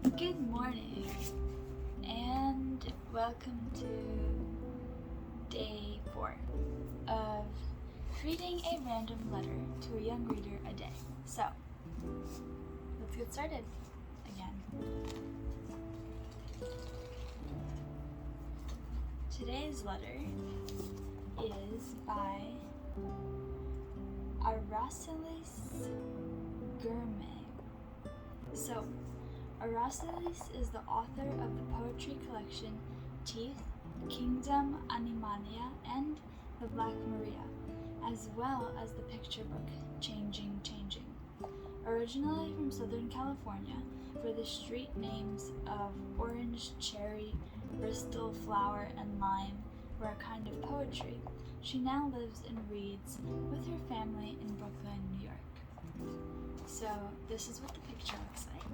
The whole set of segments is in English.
Good morning, and welcome to day 4 of reading a random letter to a young reader a day. So, let's get started again. Today's letter is by Aracelis Girmay. So, Aracelis is the author of the poetry collection Teeth, Kingdom Animania, and The Black Maria, as well as the picture book Changing. Originally from Southern California, where the street names of Orange, Cherry, Bristol, Flower, and Lime were a kind of poetry, she now lives and reads with her family in Brooklyn, New York. So this is what the picture looks like.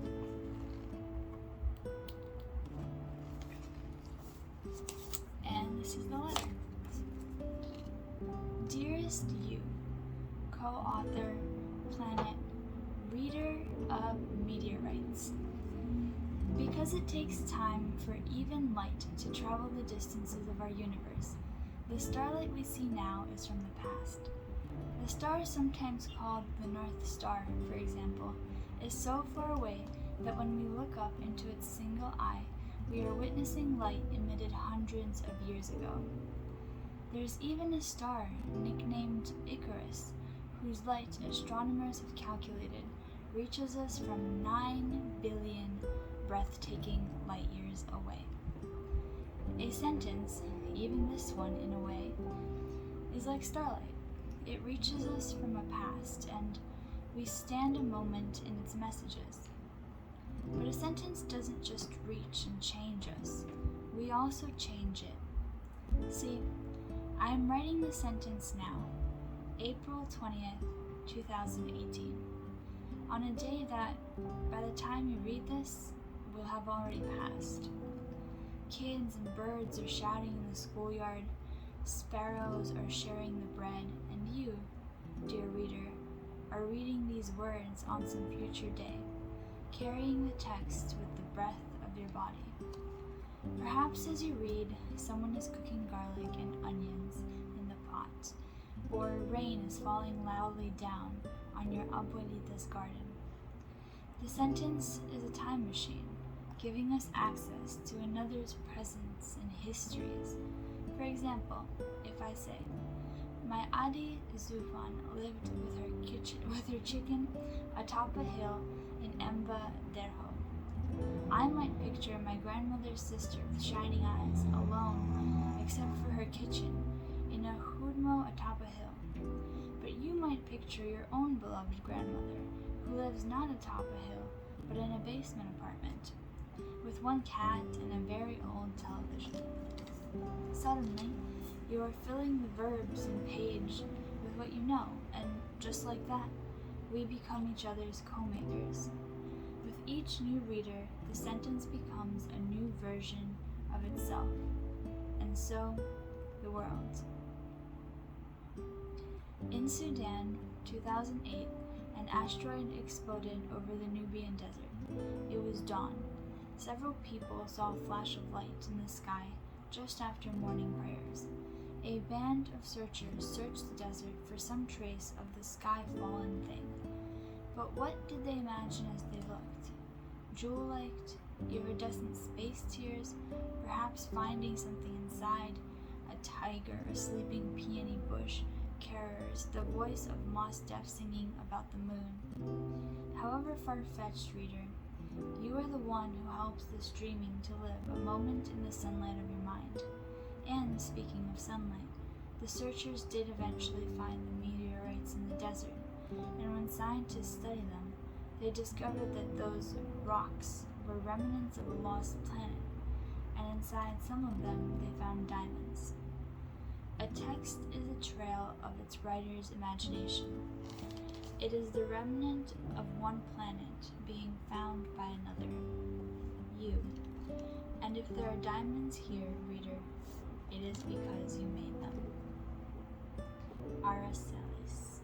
And this is the letter. Dearest you, co-author, planet, reader of meteorites. Because it takes time for even light to travel the distances of our universe, the starlight we see now is from the past. The star, sometimes called the North Star, for example, is so far away that when we look up into its single eye, we are witnessing light emitted hundreds of years ago. There's even a star nicknamed Icarus, whose light astronomers have calculated reaches us from 9 billion breathtaking light years away. A sentence, even this one in a way, is like starlight. It reaches us from a past, and we stand a moment in its messages. But a sentence doesn't just reach and change us, we also change it. See, I am writing the sentence now, April 20th, 2018, on a day that, by the time you read this, will have already passed. Kids and birds are shouting in the schoolyard, sparrows are sharing the bread, and you, dear reader, are reading these words on some future day, carrying the text with the breath of your body. Perhaps as you read, someone is cooking garlic and onions in the pot, or rain is falling loudly down on your abuelita's garden. The sentence is a time machine, giving us access to another's presence and histories. For example, if I say, my Adi Zufan lived with her chicken atop a hill in Emba Derho. I might picture my grandmother's sister with shining eyes, alone, except for her kitchen, in a hudmo atop a hill. But you might picture your own beloved grandmother, who lives not atop a hill, but in a basement apartment, with one cat and a very old television. Suddenly, you are filling the verbs and page with what you know, and just like that, we become each other's co-makers. With each new reader, the sentence becomes a new version of itself, and so the world. In Sudan, 2008, an asteroid exploded over the Nubian desert. It was dawn. Several people saw a flash of light in the sky just after morning prayers. A band of searchers searched the desert for some trace of the sky-fallen thing. But what did they imagine as they looked? Jewel-light, iridescent space tears, perhaps finding something inside, a tiger, a sleeping peony bush, carers, the voice of Mos Def singing about the moon. However far-fetched, reader, you are the one who helps this dreaming to live a moment in the sunlight of your mind. And speaking of sunlight, the searchers did eventually find the meteorites in the desert, and when scientists studied them, they discovered that those rocks were remnants of a lost planet, and inside some of them they found diamonds. A text is a trail of its writer's imagination. It is the remnant of one planet being found by another, you. And if there are diamonds here, reader, it is because you made them. Aracelis.